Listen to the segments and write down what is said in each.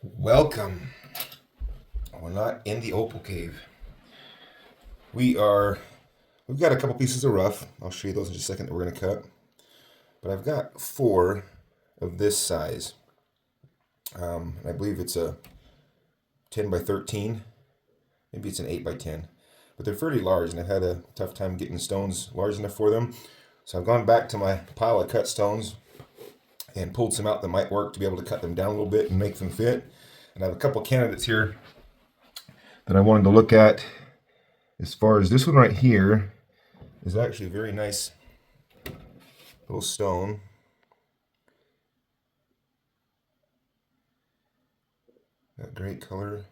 Welcome. We're not in the Opal cave. We've got a couple pieces of rough. I'll show you those in just a second that we're going to cut. But I've got four of this size. I believe it's a 10 by 13. Maybe it's an 8 by 10. But they're fairly large, and I've had a tough time getting stones large enough for them. So I've gone back to my pile of cut stones and pulled some out that might work to be able to cut them down a little bit and make them fit. And I have a couple candidates here that I wanted to look at. As far as this one right here is actually a very nice little stone. Got great color.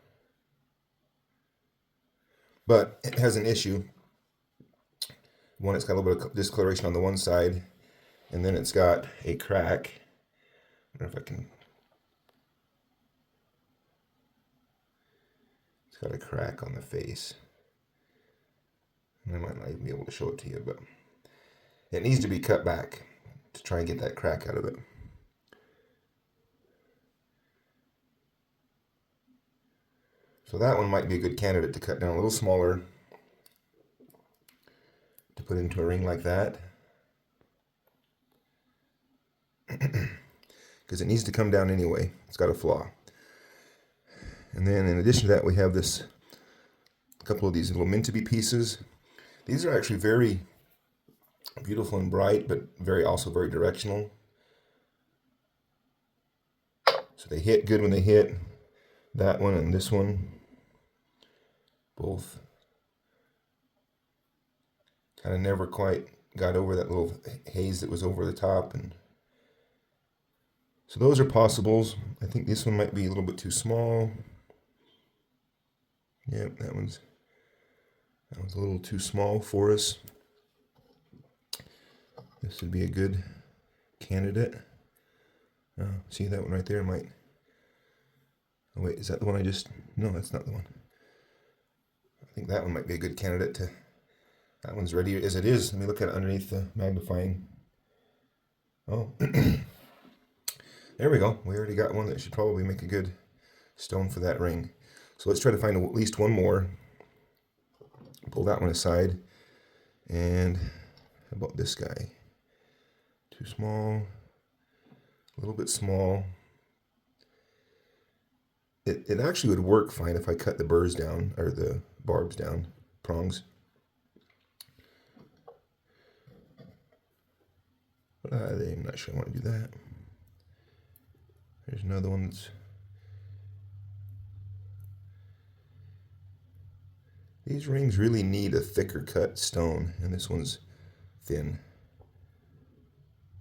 But it has an issue. One, it's got a little bit of discoloration on the one side, and then it's got a crack. I don't know if I can. It's got a crack on the face. I might not even be able to show it to you, but it needs to be cut back to try and get that crack out of it. So that one might be a good candidate to cut down a little smaller to put into a ring like that. Because it needs to come down anyway. It's got a flaw. And then in addition to that, we have a couple of these little meant to be pieces. These are actually very beautiful and bright, but also very directional. So they hit good when they hit. That one and this one, both kind of never quite got over that little haze that was over the top. And so those are possibles. I think this one might be a little bit too small. Yep, that one's a little too small for us. This would be a good candidate. See that one right there might. Oh wait, is that the one I just? No, that's not the one. I think that one might be a good candidate to. That one's ready as it is. Let me look at it underneath the magnifying. Oh, there we go. We already got one that should probably make a good stone for that ring. So let's try to find at least one more. Pull that one aside. And how about this guy? Too small. A little bit small. It actually would work fine if I cut the burrs down, or the barbs down, prongs. But I'm not sure I want to do that. There's another one that's. These rings really need a thicker cut stone, and this one's thin.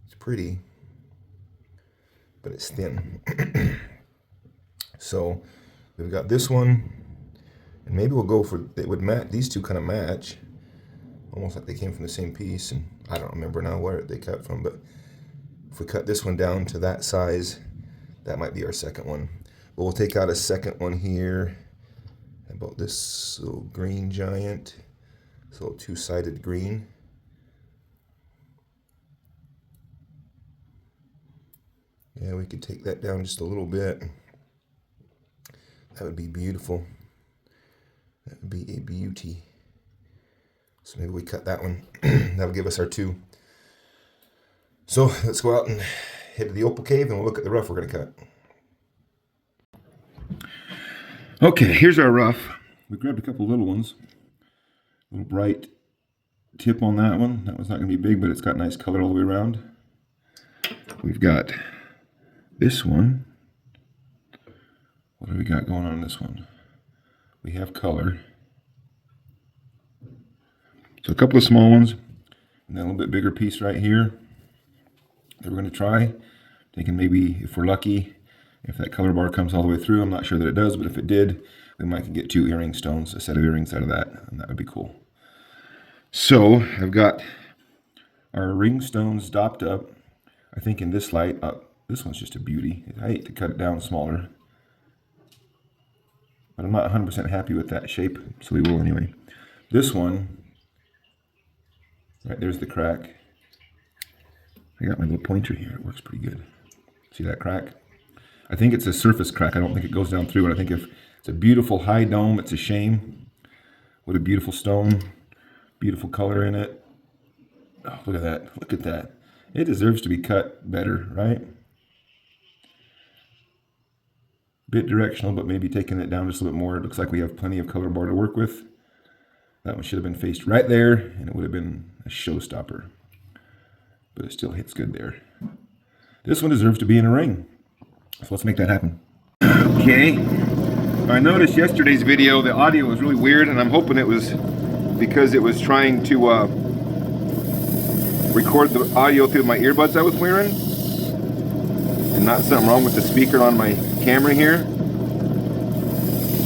It's pretty, but it's thin. So we've got this one, and maybe we'll go for, it would match, these two kind of match, almost like they came from the same piece, and I don't remember now where they cut from, but if we cut this one down to that size, that might be our second one. But we'll take out a second one here. About this little green giant, this little two-sided green. Yeah, we could take that down just a little bit. That would be beautiful. That would be a beauty. So maybe we cut that one. That'll give us our two. So let's go out and head to the Opal cave and we'll look at the rough we're going to cut. Okay, here's our rough. We grabbed a couple little ones. A little bright tip on that one. That one's not going to be big, but it's got nice color all the way around. We've got this one. What do we got going on this one? We have color. So a couple of small ones, and then a little bit bigger piece right here that we're going to try. Thinking maybe if we're lucky, if that color bar comes all the way through. I'm not sure that it does, but if it did, we might get two earring stones, a set of earrings out of that, and that would be cool. So I've got our ring stones dopped up. I think in this light, this one's just a beauty. I hate to cut it down smaller, but I'm not 100% happy with that shape, so we will anyway. This one, right there's the crack. I got my little pointer here. It works pretty good. See that crack? I think it's a surface crack. I don't think it goes down through it. I think if it's a beautiful high dome, it's a shame. What a beautiful stone. Beautiful color in it. Oh, look at that. Look at that. It deserves to be cut better, right? Bit directional, but maybe taking it down just a little bit more. It looks like we have plenty of color bar to work with. That one should have been faced right there, and it would have been a showstopper. But it still hits good there. This one deserves to be in a ring. So let's make that happen. Okay. I noticed yesterday's video, the audio was really weird, and I'm hoping it was because it was trying to record the audio through my earbuds I was wearing, and not something wrong with the speaker on my camera here.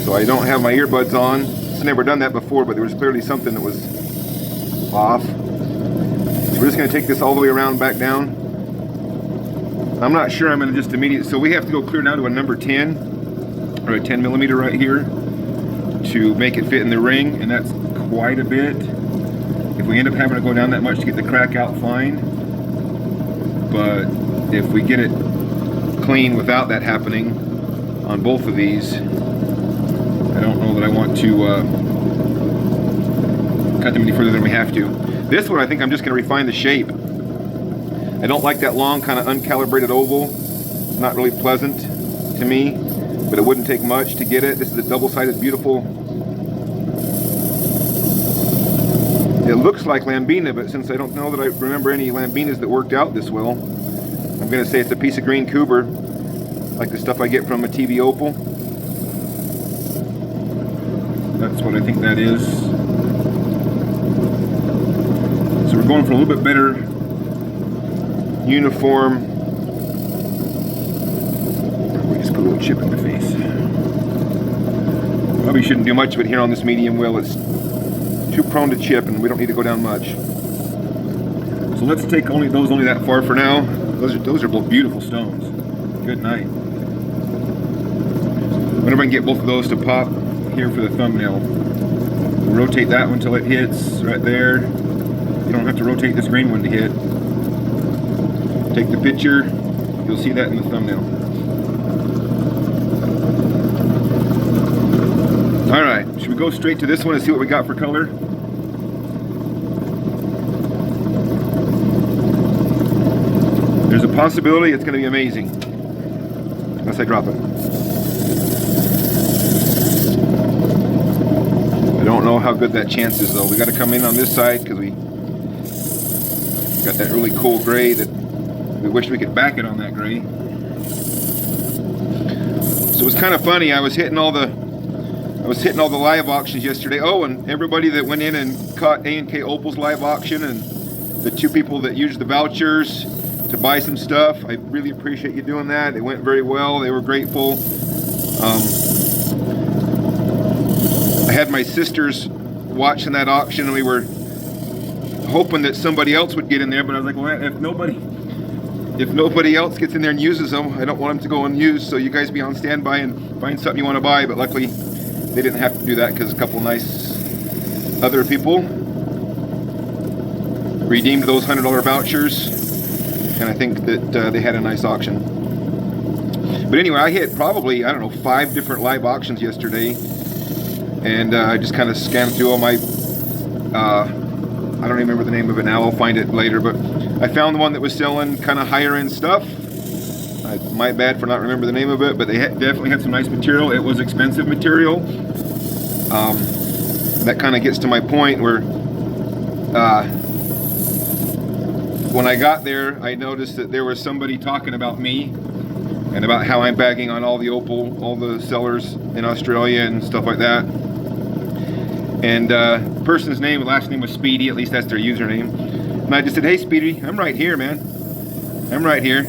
So I don't have my earbuds on. It's never done that before, but there was clearly something that was off. So we're just going to take this all the way around back down. I'm not sure I'm going to just immediately, so we have to go clear down to a number 10 or a 10 millimeter right here to make it fit in the ring, and that's quite a bit. If we end up having to go down that much to get the crack out, fine. But if we get it clean without that happening on both of these, I don't know that I want to cut them any further than we have to. This one, I think I'm just going to refine the shape. I don't like that long, kind of uncalibrated oval. It's not really pleasant to me, but it wouldn't take much to get it. This is a double-sided, beautiful. It looks like Lambina, but since I don't know that I remember any Lambinas that worked out this well, I'm going to say it's a piece of green Cooper, like the stuff I get from a TV Opal. That's what I think that is. So we're going for a little bit better uniform. We just put a little chip in the face. Probably shouldn't do much of it here on this medium well. It's too prone to chip, and we don't need to go down much. So let's take only that far for now. Those are both beautiful stones. Good night. Whenever I can get both of those to pop here for the thumbnail, we'll rotate that one till it hits right there. You don't have to rotate this green one to hit. Take the picture. You'll see that in the thumbnail. All right, should we go straight to this one and see what we got for color? There's a possibility it's going to be amazing, unless I drop it. I don't know how good that chance is, though. We got to come in on this side because we got that really cool gray that we wish we could back it on that gray. So it was kind of funny. I was hitting all the live auctions yesterday. Oh, and everybody that went in and caught A&K Opal's live auction, and the two people that used the vouchers to buy some stuff, I really appreciate you doing that. It went very well. They were grateful. I had my sisters watching that auction, and we were hoping that somebody else would get in there, but I was like, well, if nobody else gets in there and uses them, I don't want them to go unused, so you guys be on standby and find something you want to buy. But luckily they didn't have to do that because a couple nice other people redeemed those $100 vouchers, and I think that they had a nice auction. But anyway, I hit probably, I don't know, 5 different live auctions yesterday, and I just kind of scanned through all my I don't remember the name of it now, I'll find it later, but I found the one that was selling kind of higher end stuff. My bad for not remembering the name of it, but they definitely had some nice material. It was expensive material. That kind of gets to my point where when I got there, I noticed that there was somebody talking about me and about how I'm bagging on all the Opal, all the sellers in Australia and stuff like that. And person's name, last name was Speedy, at least that's their username. And I just said, hey Speedy, I'm right here, man. I'm right here.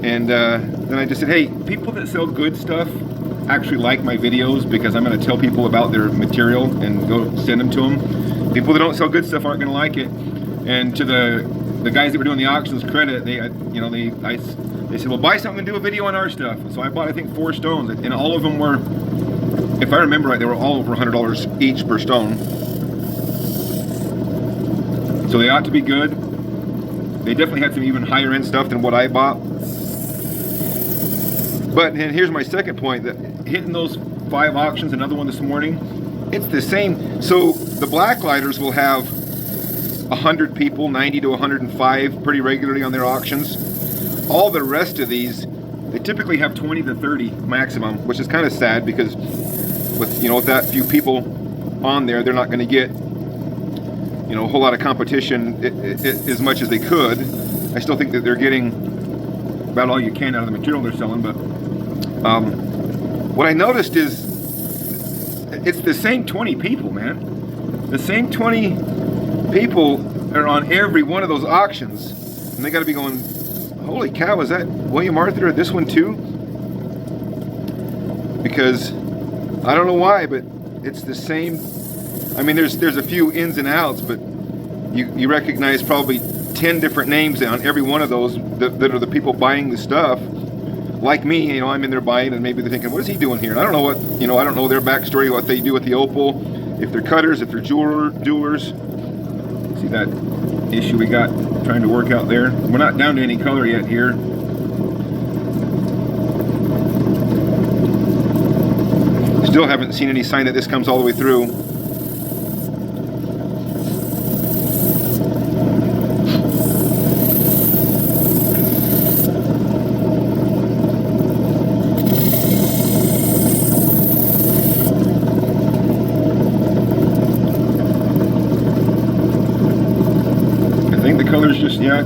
And then I just said, hey, people that sell good stuff actually like my videos because I'm going to tell people about their material and go send them to them. People that don't sell good stuff aren't going to like it. And to the guys that were doing the auctions credit, they said, well, buy something and do a video on our stuff. So I bought, I think, 4 stones, and all of them were, if I remember right, they were all over $100 each per stone. So they ought to be good. They definitely had some even higher end stuff than what I bought. But and here's my second point, that hitting those 5 auctions, another one this morning, it's the same. So the blacklighters will have 100 people, 90 to 105 pretty regularly on their auctions. All the rest of these, they typically have 20 to 30 maximum, which is kind of sad because with, you know, with that few people on there, they're not going to get, you know, a whole lot of competition as much as they could. I still think that they're getting about all you can out of the material they're selling, but what I noticed is it's the same 20 people, man. The same 20 people are on every one of those auctions, and they got to be going, holy cow, is that William Arthur at this one too? Because I don't know why, but it's the same. I mean, there's a few ins and outs, but you recognize probably 10 different names on every one of those that are the people buying the stuff. Like me, you know, I'm in there buying, and maybe they're thinking, what is he doing here? And I don't know what, you know, I don't know their backstory, what they do with the Opal, if they're cutters, if they're jewelers. See that issue we got trying to work out there? We're not down to any color yet here. Still haven't seen any sign that this comes all the way through.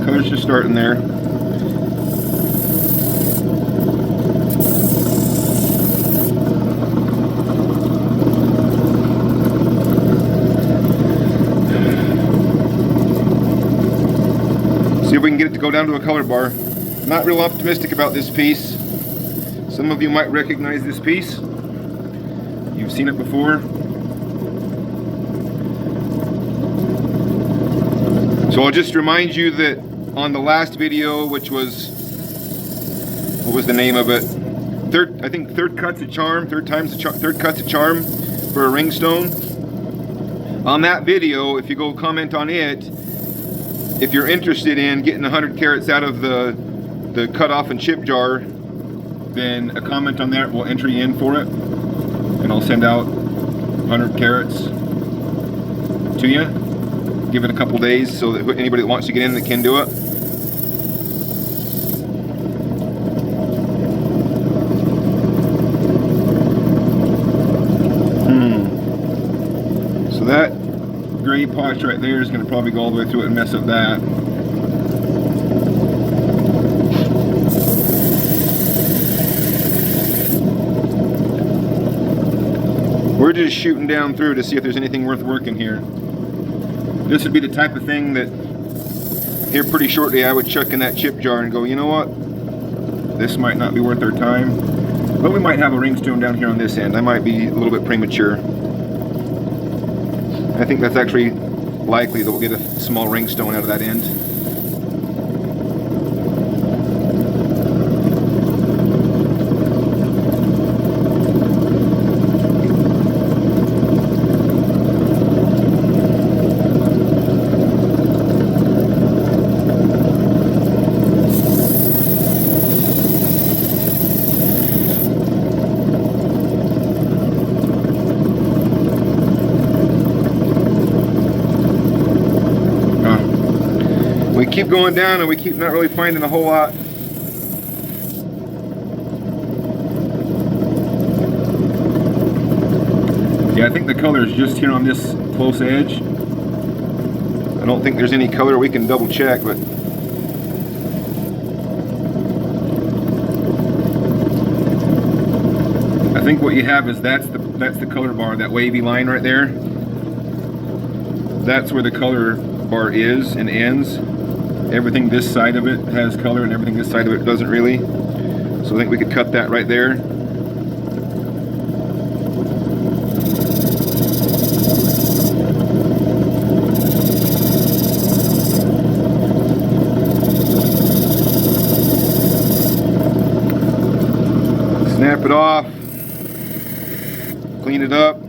Color's just starting there. See if we can get it to go down to a color bar. Not real optimistic about this piece. Some of you might recognize this piece. You've seen it before. So I'll just remind you that on the last video, which was, what was the name of it? I think third cut's a charm, third cut's a charm for a ringstone. On that video, if you go comment on it, if you're interested in getting 100 carats out of the cut off and chip jar, then a comment on that will enter you in for it, and I'll send out 100 carats to you. Give it a couple days so that anybody that wants to get in that can do it. So that gray potch right there is going to probably go all the way through it and mess up that. We're just shooting down through to see if there's anything worth working here. This would be the type of thing that here pretty shortly I would chuck in that chip jar and go, you know what, this might not be worth our time, but we might have a ringstone down here on this end. I might be a little bit premature. I think that's actually likely that we'll get a small ringstone out of that end. We keep going down and we keep not really finding a whole lot. Yeah, I think the color is just here on this close edge. I don't think there's any color. We can double check, but I think what you have is that's the color bar, that wavy line right there. That's where the color bar is and ends. Everything this side of it has color and everything this side of it doesn't really. So I think we could cut that right there. Snap it off. Clean it up.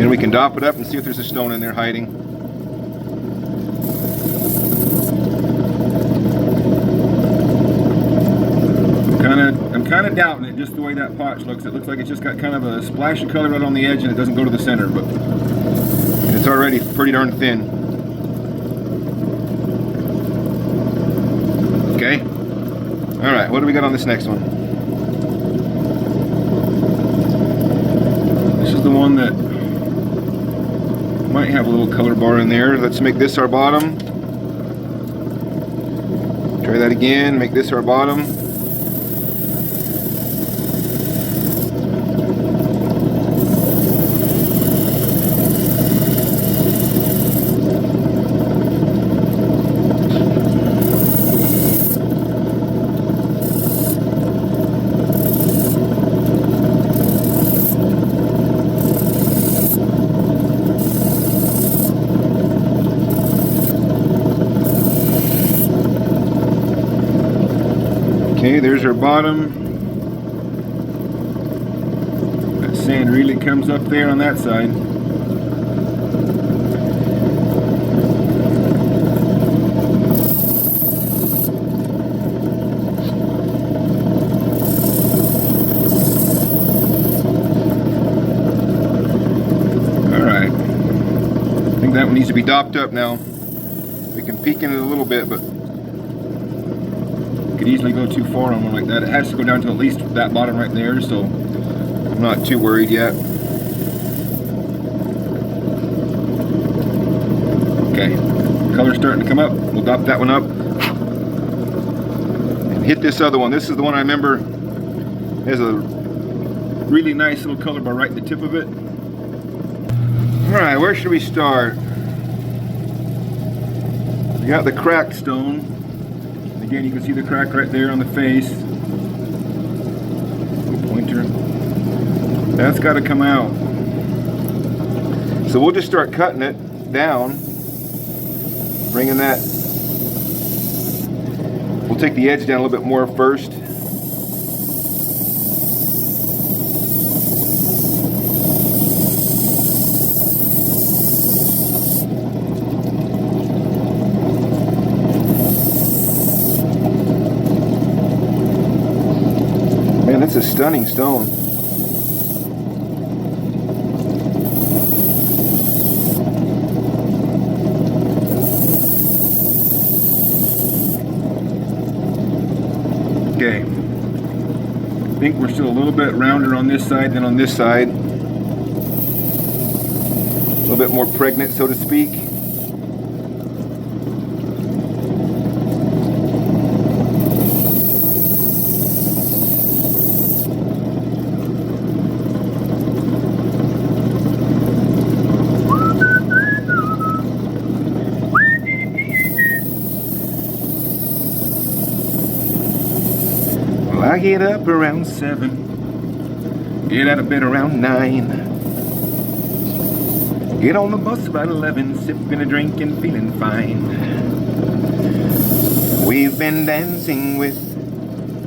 And we can dop it up and see if there's a stone in there hiding. not doubting it, just the way that potch looks. It looks like it's just got kind of a splash of color right on the edge and it doesn't go to the center, but it's already pretty darn thin. Okay. Alright, what do we got on this next one? This is the one that might have a little color bar in there. Let's make this our bottom. Try that again, make this our bottom. Okay, there's our bottom. That sand really comes up there on that side. Alright. I think that one needs to be dopped up now. We can peek in it a little bit, but could easily go too far on one like that. It has to go down to at least that bottom right there, so I'm not too worried yet. Okay, color's starting to come up. We'll dop that one up and hit this other one. This is the one I remember has a really nice little color bar right at the tip of it. Alright, where should we start? We got the cracked stone. Again, you can see the crack right there on the face. Little pointer. That's got to come out. So we'll just start cutting it down. Bringing that. We'll take the edge down a little bit more first. That's a stunning stone. Okay. I think we're still a little bit rounder on this side than on this side. A little bit more pregnant, so to speak. I get up around 7, get out of bed around 9, get on the bus about 11, sipping a drink and feeling fine. We've been dancing with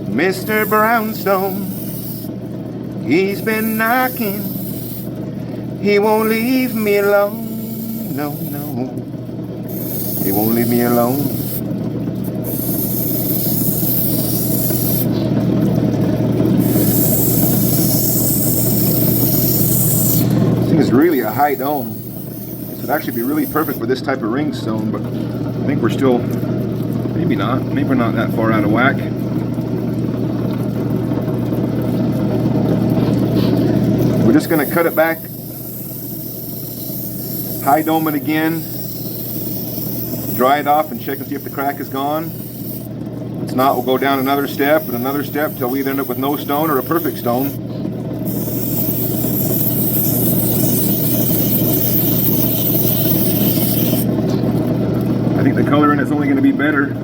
Mr. Brownstone. He's been knocking, he won't leave me alone. No, no, he won't leave me alone. It's really a high dome. This would actually be really perfect for this type of ring stone, but I think we're still, maybe not that far out of whack. We're just going to cut it back, high dome it again, dry it off and check and see if the crack is gone. If it's not, we'll go down another step and another step till we either end up with no stone or a perfect stone. I think the coloring is only going to be better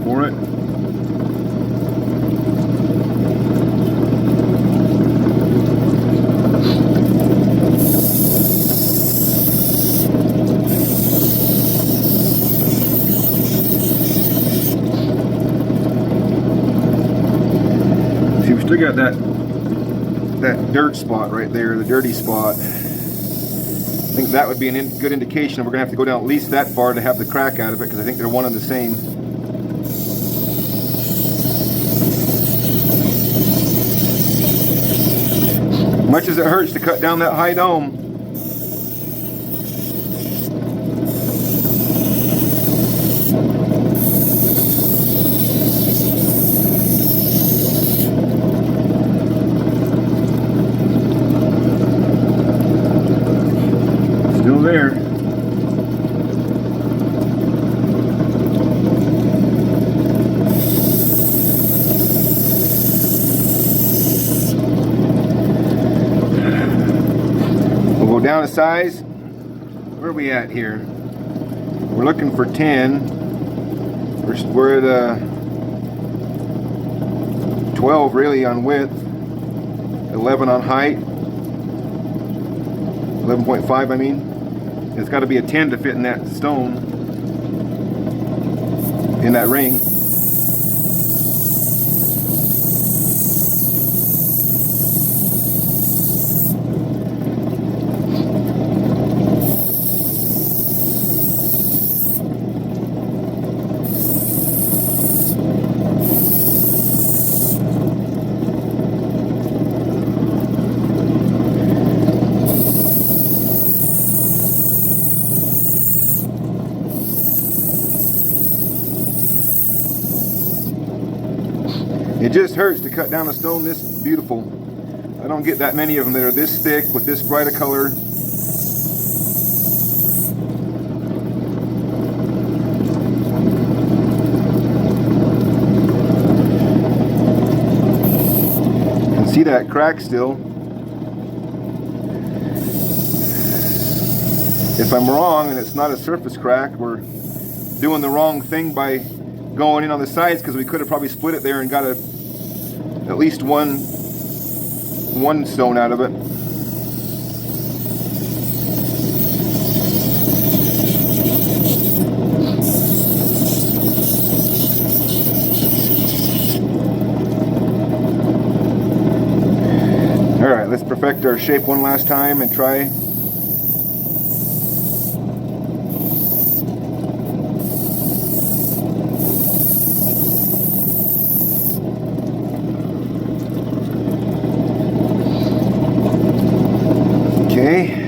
for it. See, we still got that dirt spot right there, the dirty spot. I think that would be a good indication. We're going to have to go down at least that far to have the crack out of it, because I think they're one and the same. much as it hurts to cut down that high dome. Still there. We'll go down a size. Where are we at here? We're looking for 10. We're at 12 really on width, 11 on height, 11.5 I mean. It's got to be a 10 to fit in that stone, in that ring. It just hurts to cut down a stone this beautiful. I don't get that many of them that are this thick with this bright a color. You can see that crack still. If I'm wrong and it's not a surface crack, we're doing the wrong thing by going in on the sides, because we could have probably split it there and got at least one stone out of it. All right, let's perfect our shape one last time and try. Okay.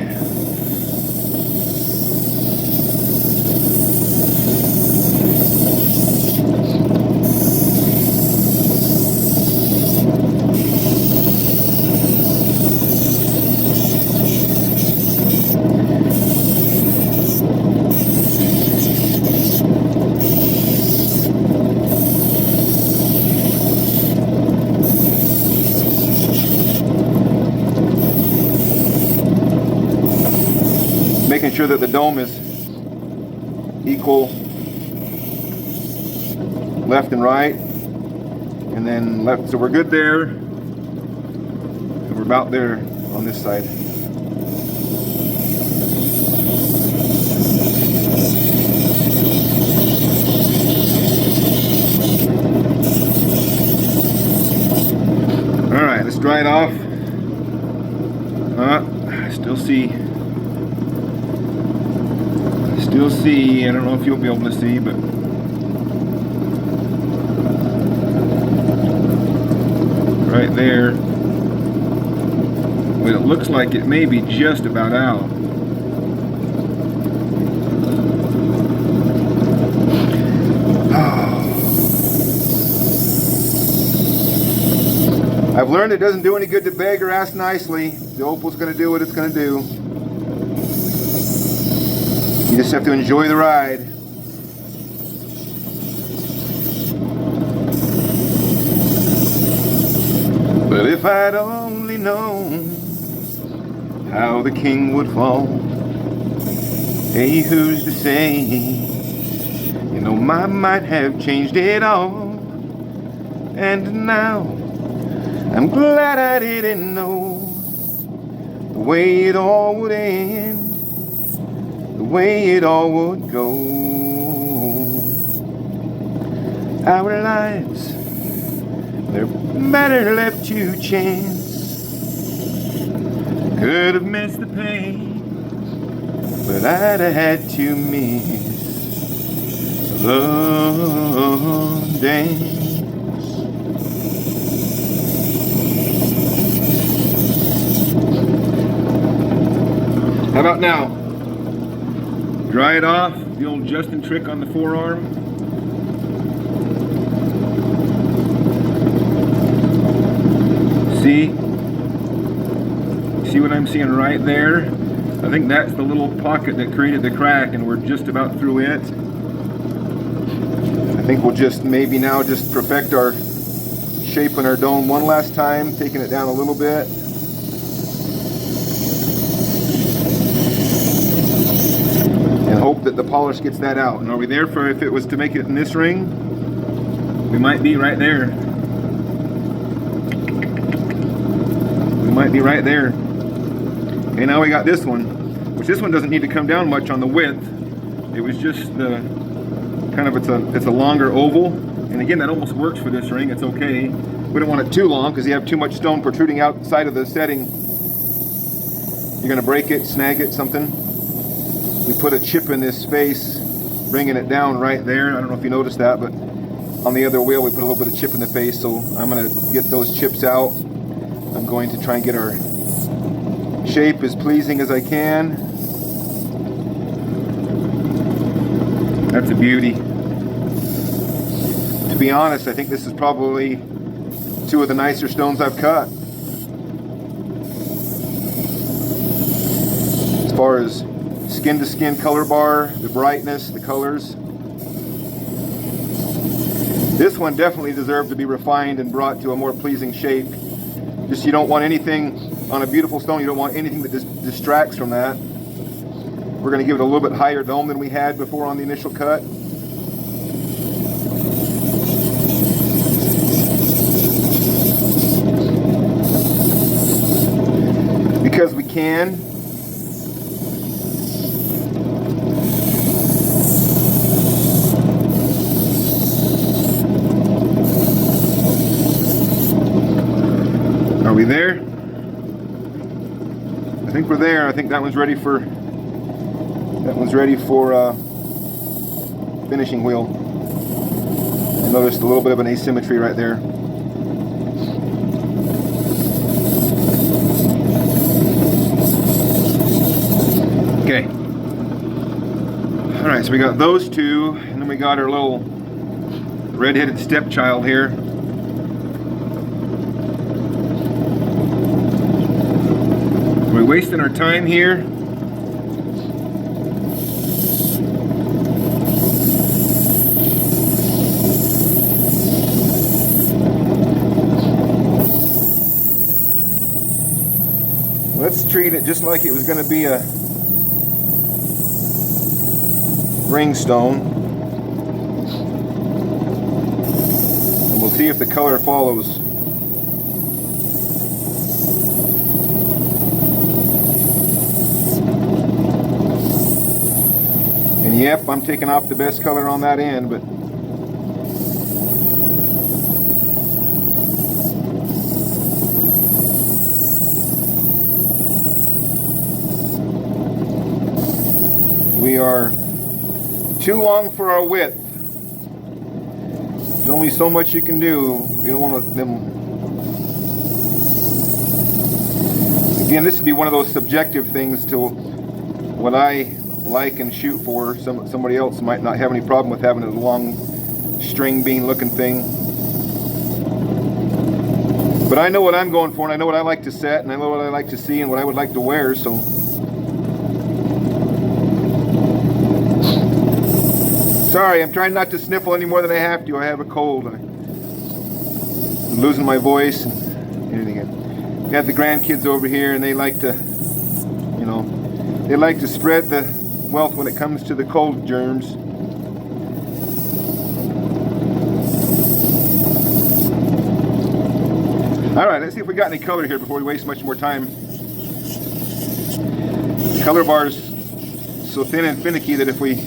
Making sure that the dome is equal left and right, and then left, so we're good there, and we're about there on this side. All right, let's dry it off. I still see, I don't know if you'll be able to see, but right there, but it looks like it may be just about out. I've learned it doesn't do any good to beg or ask nicely. The Opal's going to do what it's going to do. You just have to enjoy the ride. But if I'd only known how the king would fall, hey, who's to say? You know, I might have changed it all. And now I'm glad I didn't know the way it all would end, the way it all would go. Our lives, they're better left to chance. Could have missed the pain, but I'd have had to miss the dance. How about now? Dry it off, the old Justin trick on the forearm. See what I'm seeing right there? I think that's the little pocket that created the crack, and we're just about through it. I think we'll just maybe now just perfect our shape on our dome one last time, taking it down a little bit. And hope that the polish gets that out. And are we there for if it was to make it in this ring? We might be right there. We might be right there. Okay, now we got this one, which this one doesn't need to come down much on the width. It was just the kind of, it's a longer oval. And again, that almost works for this ring. It's okay. We don't want it too long because you have too much stone protruding outside of the setting. You're gonna break it, snag it, something. We put a chip in this space, bringing it down right there. I don't know if you noticed that, but on the other wheel we put a little bit of chip in the face, so I'm gonna get those chips out. I'm going to try and get our shape as pleasing as I can. That's a beauty. To be honest, I think this is probably two of the nicer stones I've cut. As far as skin to skin color bar, the brightness, the colors. This one definitely deserved to be refined and brought to a more pleasing shape. Just you don't want anything on a beautiful stone, you don't want anything that distracts from that. We're going to give it a little bit higher dome than we had before on the initial cut. Because we can. Are we there? I think we're there. I think that one's ready for finishing wheel. I noticed a little bit of an asymmetry right there. Okay. All right, so we got those two, and then we got our little red-headed stepchild here. Are we wasting our time here? Let's treat it just like it was going to be a ring stone. And we'll see if the color follows. And yep, I'm taking off the best color on that end, but we are too long for our width. There's only so much you can do. You don't want them. Again, this would be one of those subjective things to what I like and shoot for. Somebody else might not have any problem with having a long string bean looking thing. But I know what I'm going for, and I know what I like to set, and I know what I like to see, and what I would like to wear, so. Sorry, I'm trying not to sniffle any more than I have to. I have a cold. I'm losing my voice and everything. Got the grandkids over here, and they like to, you know, they like to spread the wealth when it comes to the cold germs. All right, let's see if we got any color here before we waste much more time. The color bar's so thin and finicky that if we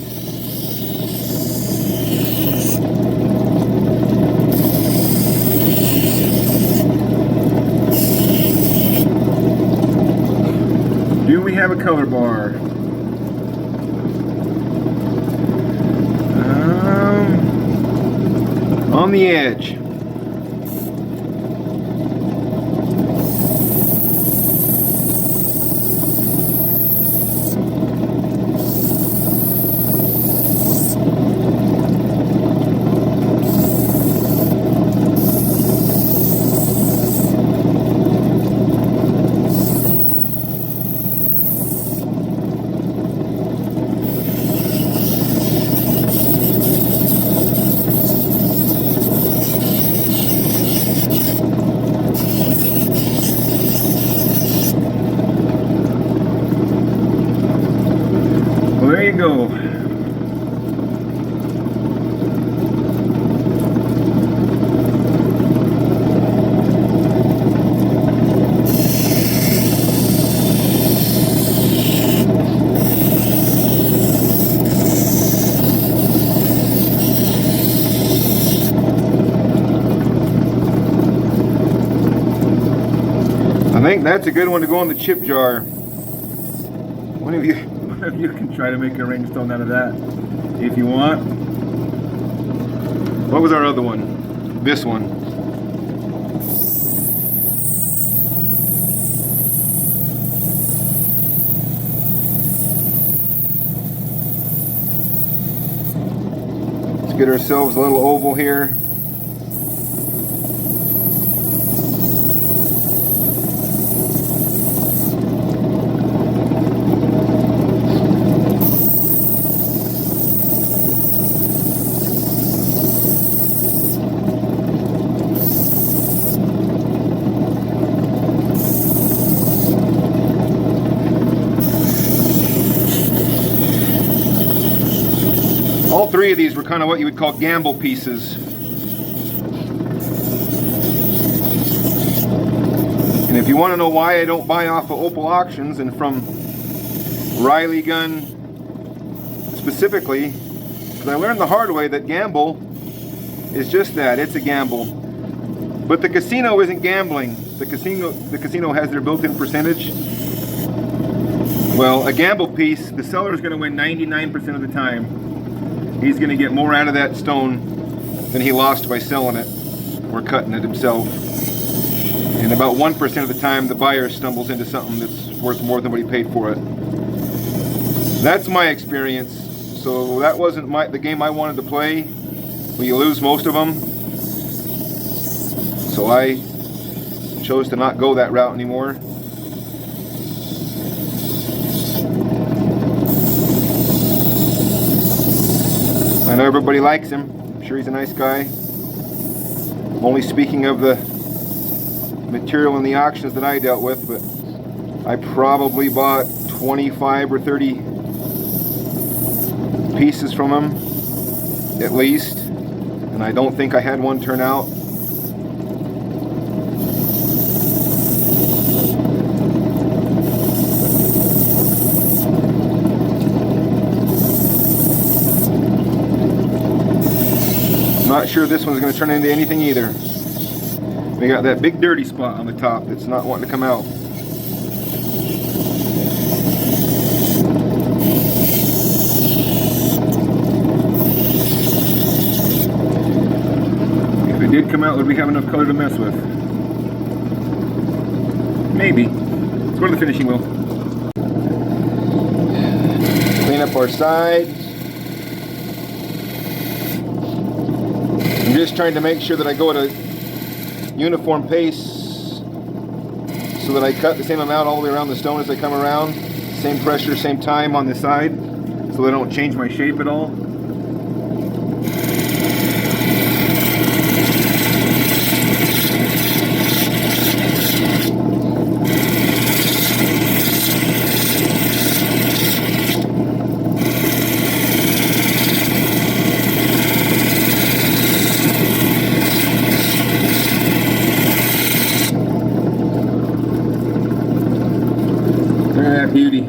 have a color bar. On the edge. think that's a good one to go in the chip jar. One of you can try to make a ring stone out of that if you want. What was our other one? This one. Let's get ourselves a little oval here. All three of these were kind of what you would call gamble pieces. And if you want to know why I don't buy off of Opal auctions and from Riley Gun specifically, because I learned the hard way that gamble is just that, it's a gamble. But the casino isn't gambling. The casino has their built-in percentage. Well, a gamble piece, the seller is going to win 99% of the time. He's going to get more out of that stone than he lost by selling it or cutting it himself. And about 1% of the time, the buyer stumbles into something that's worth more than what he paid for it. That's my experience. So that wasn't the game I wanted to play. Well, you lose most of them. So I chose to not go that route anymore. I know everybody likes him. I'm sure he's a nice guy. I'm only speaking of the material in the auctions that I dealt with, but I probably bought 25 or 30 pieces from him, at least. And I don't think I had one turn out. Not sure this one's going to turn into anything either. We got that big dirty spot on the top that's not wanting to come out. If it did come out, would we have enough color to mess with? Maybe. Let's go to the finishing wheel. Clean up our sides. I'm just trying to make sure that I go at a uniform pace so that I cut the same amount all the way around the stone as I come around. Same pressure, same time on the side, so they don't change my shape at all. Beauty.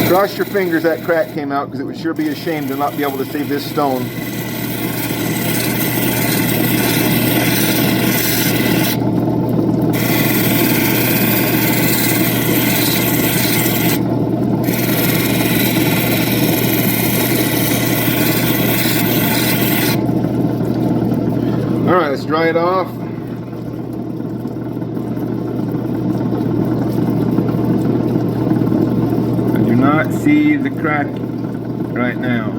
Cross your fingers that crack came out, because it would sure be a shame to not be able to save this stone. Alright, let's dry it off. I do not see the crack right now.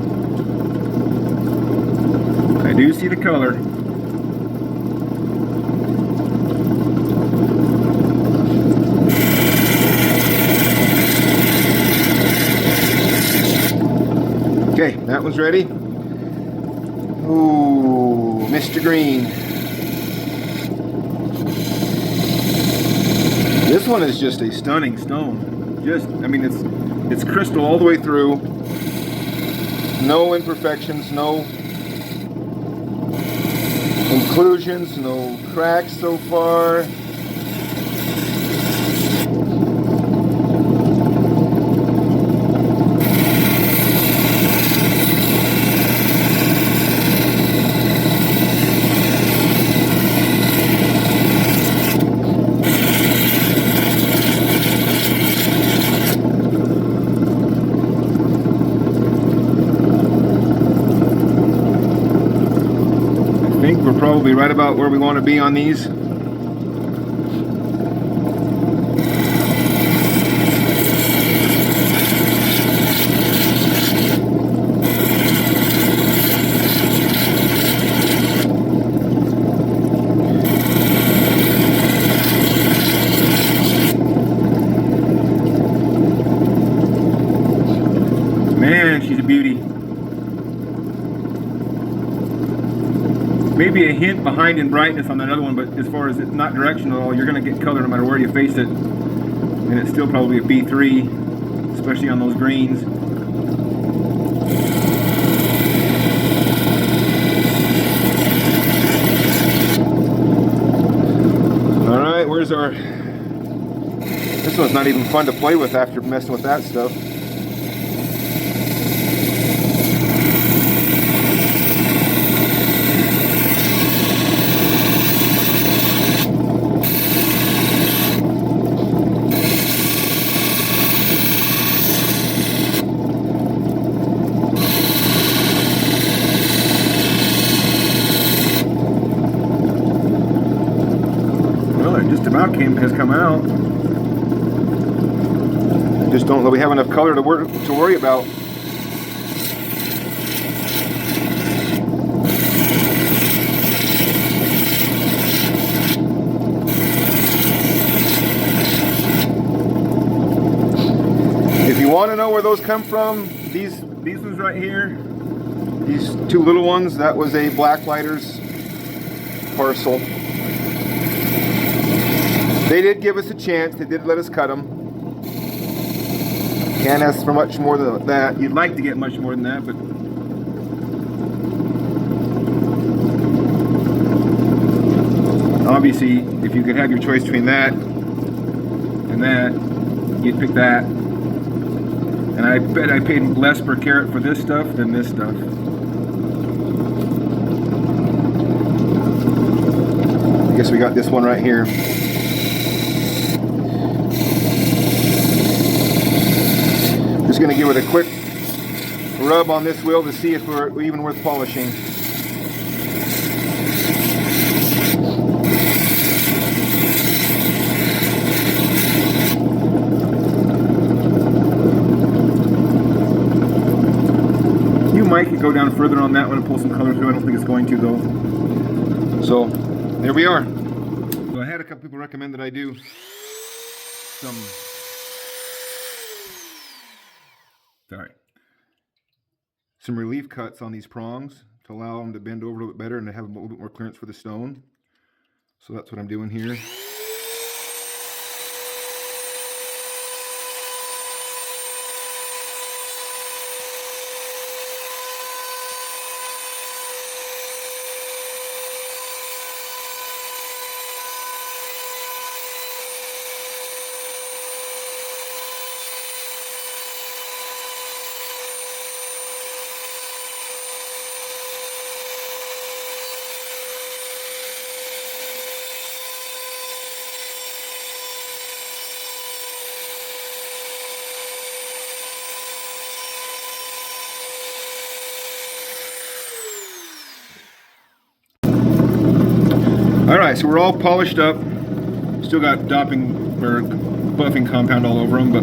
I do see the color. Okay, that one's ready. Ooh, Mr. Green. This one is just a stunning stone. I mean, it's crystal all the way through. No imperfections, no inclusions, no cracks so far. be right about where we want to be on these. Man, she's a beauty. Maybe a hint behind in brightness on that other one, but as far as it's not directional at all, you're going to get color no matter where you face it. And it's still probably a B3, especially on those greens. Alright, where's our... This one's not even fun to play with after messing with that stuff. Has come out. Just don't know we have enough color to worry about. If you want to know where those come from, these ones right here, these two little ones, that was a Blacklighters parcel. They did give us a chance. They did let us cut them. Can't ask for much more than that. You'd like to get much more than that, but obviously, if you could have your choice between that and that, you'd pick that. And I bet I paid less per carat for this stuff than this stuff. I guess we got this one right here. Just going to give it a quick rub on this wheel to see if we're even worth polishing. You might could go down further on that one and pull some color through. I don't think it's going to though. So there we are. So I had a couple people recommend that I do some relief cuts on these prongs to allow them to bend over a little bit better and to have a little bit more clearance for the stone. So that's what I'm doing here. Alright, so we're all polished up. Still got doping or buffing compound all over them, but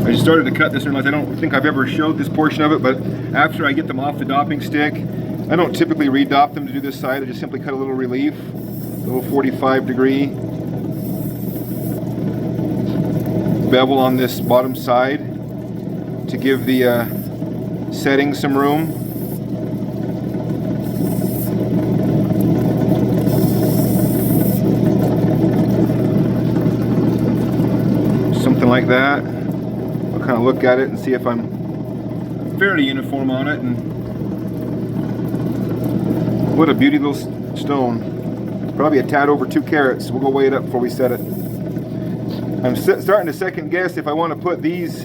I just started to cut this and realized I don't think I've ever showed this portion of it, but after I get them off the doping stick, I don't typically re-dop them to do this side. I just simply cut a little relief, a little 45-degree bevel on this bottom side to give the setting some room. Like that. I'll kind of look at it and see if I'm fairly uniform on it. And what a beauty little stone. Probably a tad over 2 carats. We'll go weigh it up before we set it. I'm starting to second guess if I want to put these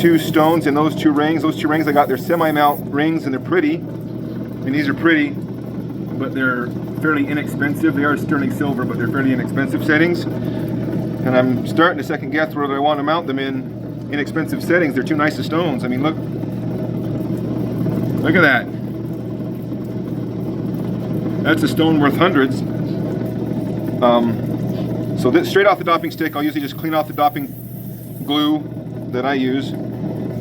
2 stones in those 2 rings. Those 2 rings I got, they're semi-mount rings and they're pretty. And these are pretty, but they're fairly inexpensive. They are sterling silver, but they're fairly inexpensive settings. And I'm starting to second guess whether I want to mount them in inexpensive settings. They're too nice of stones. I mean, look at that. That's a stone worth hundreds. So this, straight off the dopping stick, I'll usually just clean off the dopping glue that I use,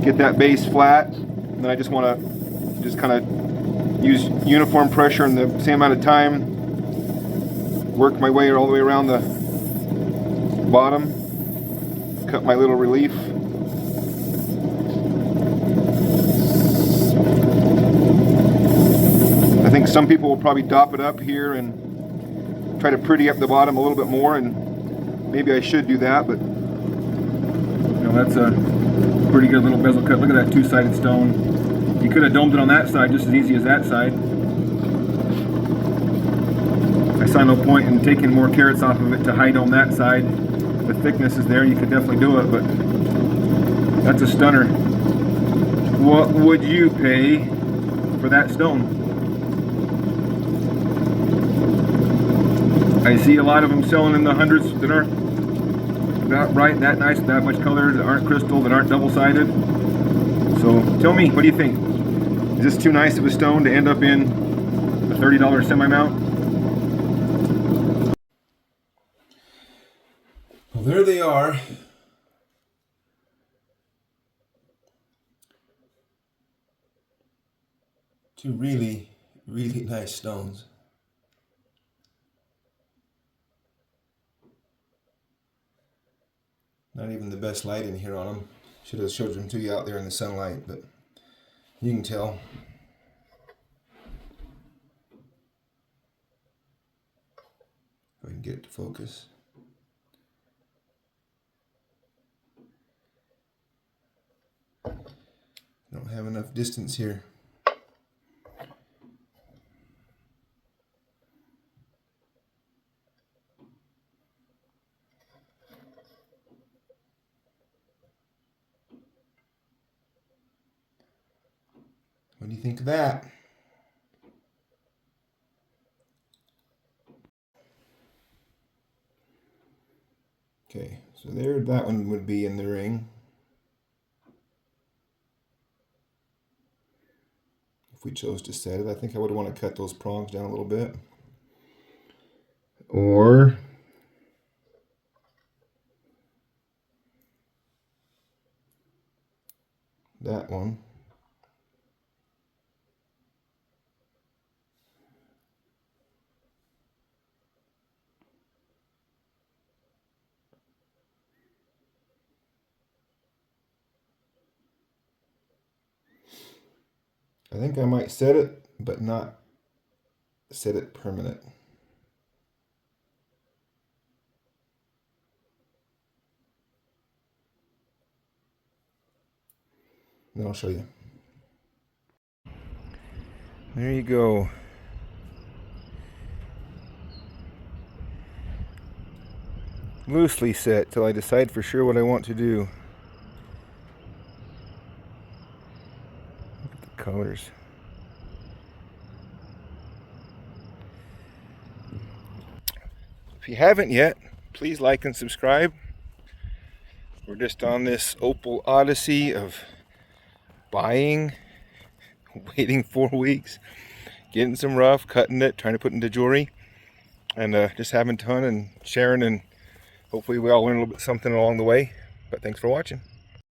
get that base flat, and then I just want to just kind of use uniform pressure in the same amount of time, work my way all the way around the bottom, cut my little relief. I think some people will probably dop it up here and try to pretty up the bottom a little bit more, and maybe I should do that, but you know, that's a pretty good little bezel cut. Look at that two-sided stone. You could have domed it on that side just as easy as that side. I saw no point in taking more carats off of it to high dome that side. The thickness is there, you could definitely do it, but that's a stunner. What would you pay for that stone? I see a lot of them selling in the hundreds that aren't that bright, that nice, that much color, that aren't crystal, that aren't double-sided. So tell me, what do you think? Is this too nice of a stone to end up in a $30 semi-mount? Well, there they are. Two really, really nice stones. Not even the best light in here on them. Should have showed them to you out there in the sunlight, but you can tell. If I can get it to focus. Don't have enough distance here. What do you think of that? Okay, so there, that one would be in the ring. If we chose to set it, I think I would want to cut those prongs down a little bit. Or that one. I think I might set it, but not set it permanent. Then I'll show you. There you go. Loosely set till I decide for sure what I want to do. Look at the colors. If you haven't yet, please like and subscribe. We're just on this Opal odyssey of buying, waiting 4 weeks, getting some rough, cutting it, trying to put it into jewelry, and just having fun and sharing, and hopefully we all learn a little bit something along the way. But thanks for watching.